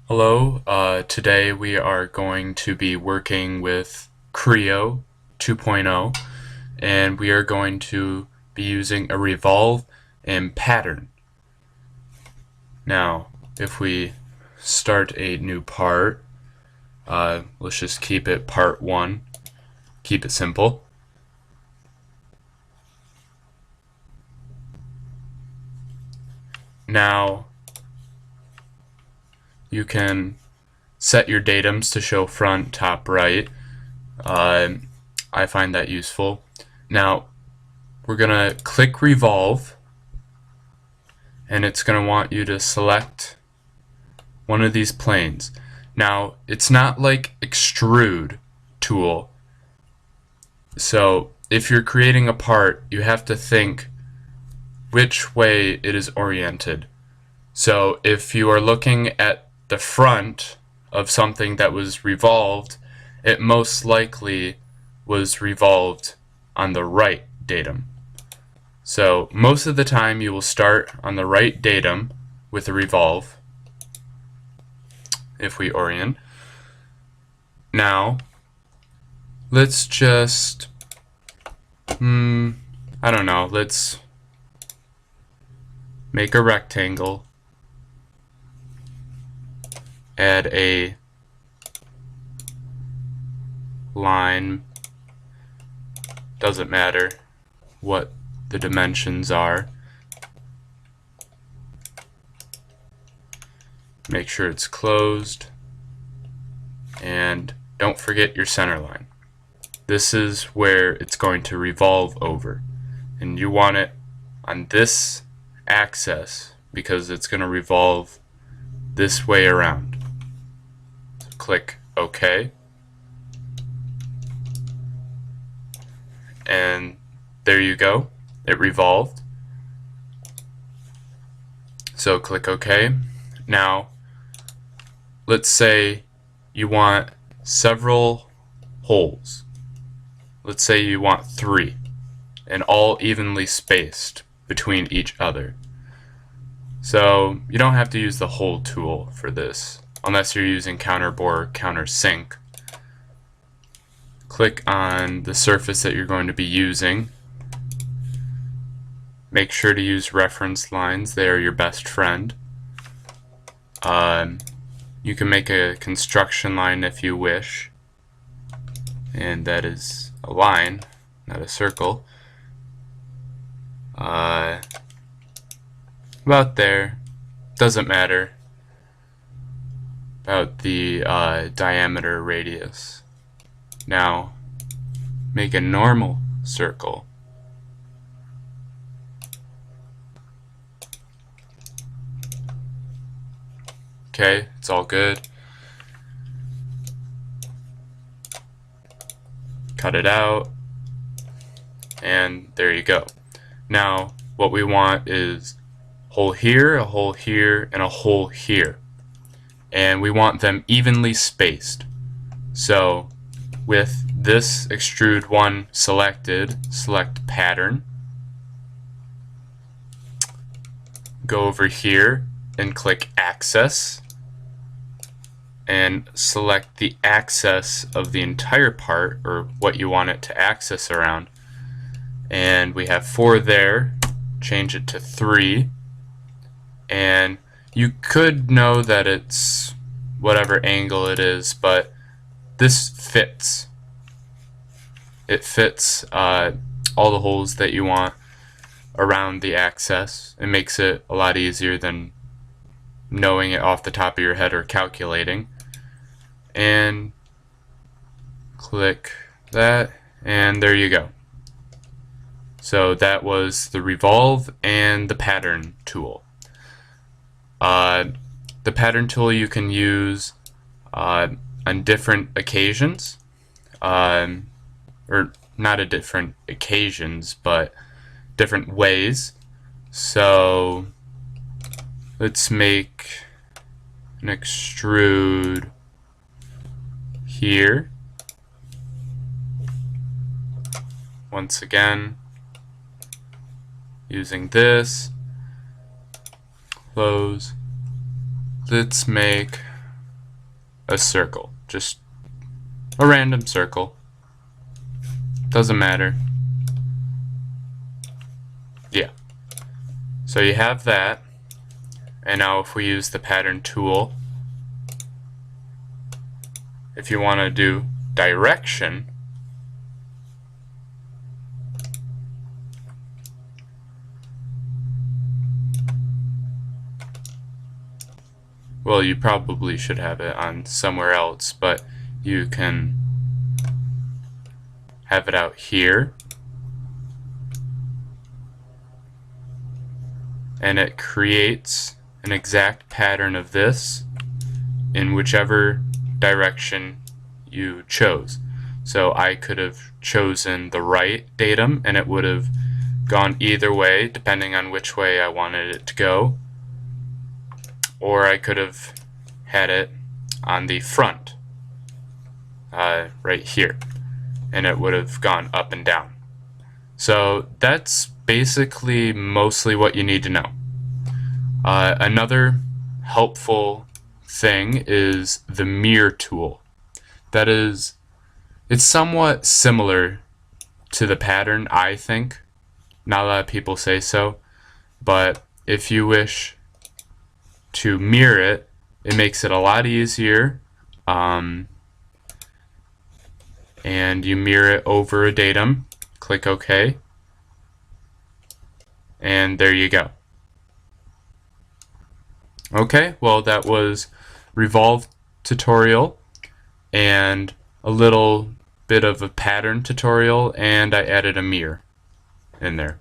Hello, today we are going to be working with Creo 2.0 and we are going to be using a revolve and pattern. Now, if we start a new part, let's just keep it part 1, keep it simple. Now, you can set your datums to show front, top, right. I find that useful. Now, we're going to click Revolve, and it's going to want you to select one of these planes. Now, it's not like Extrude tool. So, if you're creating a part, you have to think which way it is oriented. So, if you are looking at the front of something that was revolved, it most likely was revolved on the right datum. So most of the time you will start on the right datum with a revolve if we orient. Now let's just I don't know, let's make a rectangle, add a line, doesn't matter what the dimensions are. Make sure it's closed, and don't forget your center line. This is where it's going to revolve over, and you want it on this axis because it's going to revolve this way around. So click OK, and there you go, it revolved. So click OK. Now let's say you want several holes. Let's say you want 3 and all evenly spaced between each other. So you don't have to use the hole tool for this unless you're using counterbore, countersink. Click on the surface that you're going to be using. Make sure to use reference lines, they are your best friend. You can make a construction line if you wish, and that is a line, not a circle. About there, doesn't matter. About the diameter radius. Now make a normal circle. Okay, it's all good. Cut it out, and there you go. Now what we want is a hole here, and a hole here, and we want them evenly spaced. So with this extrude one selected, select pattern, go over here and click axis, and select the axis of the entire part, or what you want it to axis around. And we have 4 there, change it to 3, and you could know that it's whatever angle it is, but this fits. It fits all the holes that you want around the axis. It makes it a lot easier than knowing it off the top of your head or calculating. And click that, and there you go. So that was the revolve and the pattern tool. The pattern tool you can use on different occasions, or not at different occasions, but different ways. So let's make an extrude here. Once again, using this, close. Let's make a circle, just a random circle. Doesn't matter. Yeah. So you have that, and now if we use the pattern tool, if you want to do direction, well, you probably should have it on somewhere else, but you can have it out here, and it creates an exact pattern of this in whichever direction you chose. So I could have chosen the right datum and it would have gone either way depending on which way I wanted it to go, or I could have had it on the front right here and it would have gone up and down. So that's basically mostly what you need to know. Another helpful thing is the mirror tool. That is, it's somewhat similar to the pattern, I think. Not a lot of people say so, but if you wish to mirror it, it makes it a lot easier. And you mirror it over a datum, click OK, and there you go. Okay, well that was Revolve tutorial and a little bit of a pattern tutorial, and I added a mirror in there.